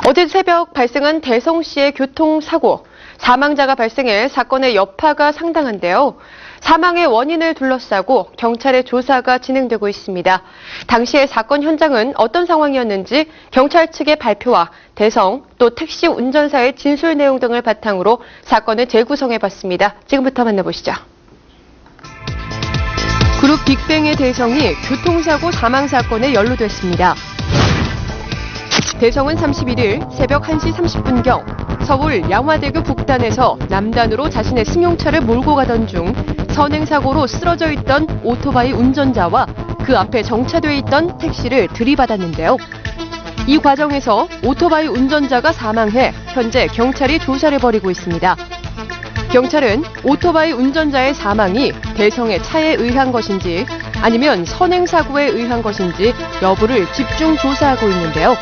어제 새벽 발생한 대성시의 교통사고. 사망자가 발생해 사건의 여파가 상당한데요. 사망의 원인을 둘러싸고 경찰의 조사가 진행되고 있습니다. 당시의 사건 현장은 어떤 상황이었는지 경찰 측의 발표와 대성 또 택시 운전사의 진술 내용 등을 바탕으로 사건을 재구성해봤습니다. 지금부터 만나보시죠. 그룹 빅뱅의 대성이 교통사고 사망 사건에 연루됐습니다. 대성은 31일 새벽 1시 30분경 서울 양화대교 북단에서 남단으로 자신의 승용차를 몰고 가던 중 선행사고로 쓰러져 있던 오토바이 운전자와 그 앞에 정차돼 있던 택시를 들이받았는데요. 이 과정에서 오토바이 운전자가 사망해 현재 경찰이 조사를 벌이고 있습니다. 경찰은 오토바이 운전자의 사망이 대성의 차에 의한 것인지 아니면 선행사고에 의한 것인지 여부를 집중 조사하고 있는데요.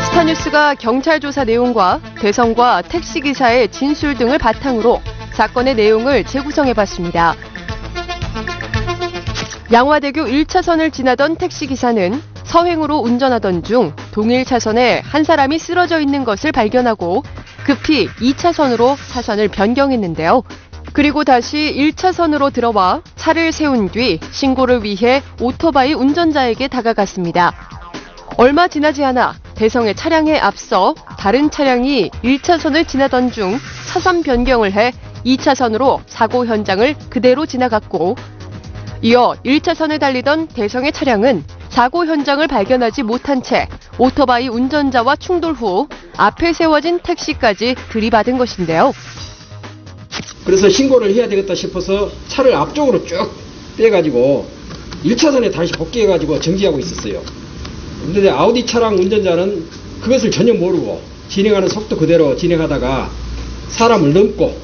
스타뉴스가 경찰 조사 내용과 대성과 택시기사의 진술 등을 바탕으로 사건의 내용을 재구성해봤습니다. 양화대교 1차선을 지나던 택시기사는 서행으로 운전하던 중 동일 차선에 한 사람이 쓰러져 있는 것을 발견하고 급히 2차선으로 차선을 변경했는데요. 그리고 다시 1차선으로 들어와 차를 세운 뒤 신고를 위해 오토바이 운전자에게 다가갔습니다. 얼마 지나지 않아 대성의 차량에 앞서 다른 차량이 1차선을 지나던 중 차선 변경을 해 2차선으로 사고 현장을 그대로 지나갔고 이어 1차선을 달리던 대성의 차량은 사고 현장을 발견하지 못한 채 오토바이 운전자와 충돌 후 앞에 세워진 택시까지 들이받은 것인데요. 그래서 신고를 해야 되겠다 싶어서 차를 앞쪽으로 쭉 빼가지고 1차선에 다시 복귀해가지고 정지하고 있었어요. 그런데 아우디 차량 운전자는 그것을 전혀 모르고 진행하는 속도 그대로 진행하다가 사람을 넘고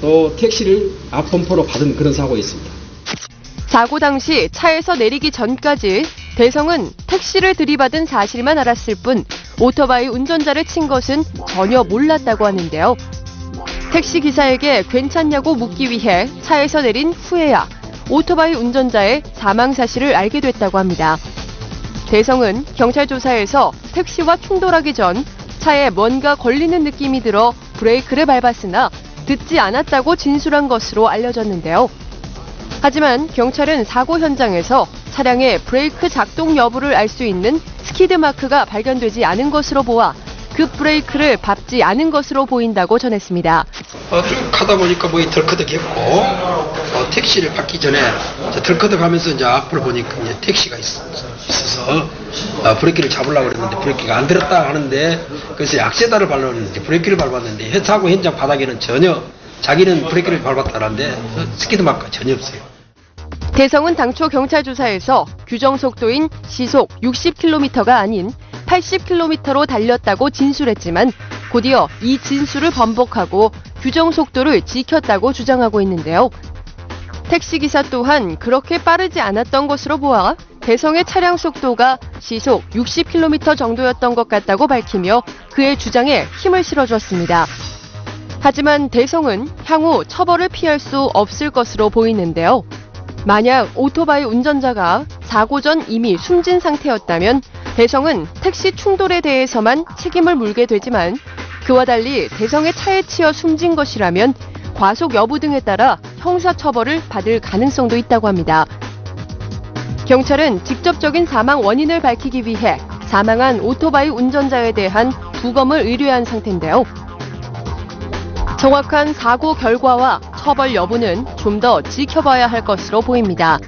또 택시를 앞범퍼로 받은 그런 사고였습니다. 사고 당시 차에서 내리기 전까지 대성은 택시를 들이받은 사실만 알았을 뿐 오토바이 운전자를 친 것은 전혀 몰랐다고 하는데요. 택시 기사에게 괜찮냐고 묻기 위해 차에서 내린 후에야 오토바이 운전자의 사망 사실을 알게 됐다고 합니다. 대성은 경찰 조사에서 택시와 충돌하기 전 차에 뭔가 걸리는 느낌이 들어 브레이크를 밟았으나 듣지 않았다고 진술한 것으로 알려졌는데요. 하지만 경찰은 사고 현장에서 차량의 브레이크 작동 여부를 알 수 있는 스키드 마크가 발견되지 않은 것으로 보아 급 브레이크를 밟지 않은 것으로 보인다고 전했습니다. 쭉 가다 보니까 뭐 덜커덕했고 택시를 받기 전에 덜커덕하면서 이제 앞을 보니까 이제 택시가 있어서 브레이크를 잡으려고 그랬는데 브레이크가 안 들었다 하는데 그래서 약세다를 밟았는데 브레이크를 밟았는데 사고 현장 바닥에는 전혀 자기는 브레이크를 밟았다는데 스키드 마크가 전혀 없어요. 대성은 당초 경찰 조사에서 규정 속도인 시속 60km가 아닌 80km로 달렸다고 진술했지만 곧이어 이 진술을 번복하고 규정 속도를 지켰다고 주장하고 있는데요. 택시기사 또한 그렇게 빠르지 않았던 것으로 보아 대성의 차량 속도가 시속 60km 정도였던 것 같다고 밝히며 그의 주장에 힘을 실어주었습니다. 하지만 대성은 향후 처벌을 피할 수 없을 것으로 보이는데요. 만약 오토바이 운전자가 사고 전 이미 숨진 상태였다면 대성은 택시 충돌에 대해서만 책임을 물게 되지만 그와 달리 대성의 차에 치여 숨진 것이라면 과속 여부 등에 따라 형사처벌을 받을 가능성도 있다고 합니다. 경찰은 직접적인 사망 원인을 밝히기 위해 사망한 오토바이 운전자에 대한 부검을 의뢰한 상태인데요. 정확한 사고 결과와 처벌 여부는 좀 더 지켜봐야 할 것으로 보입니다.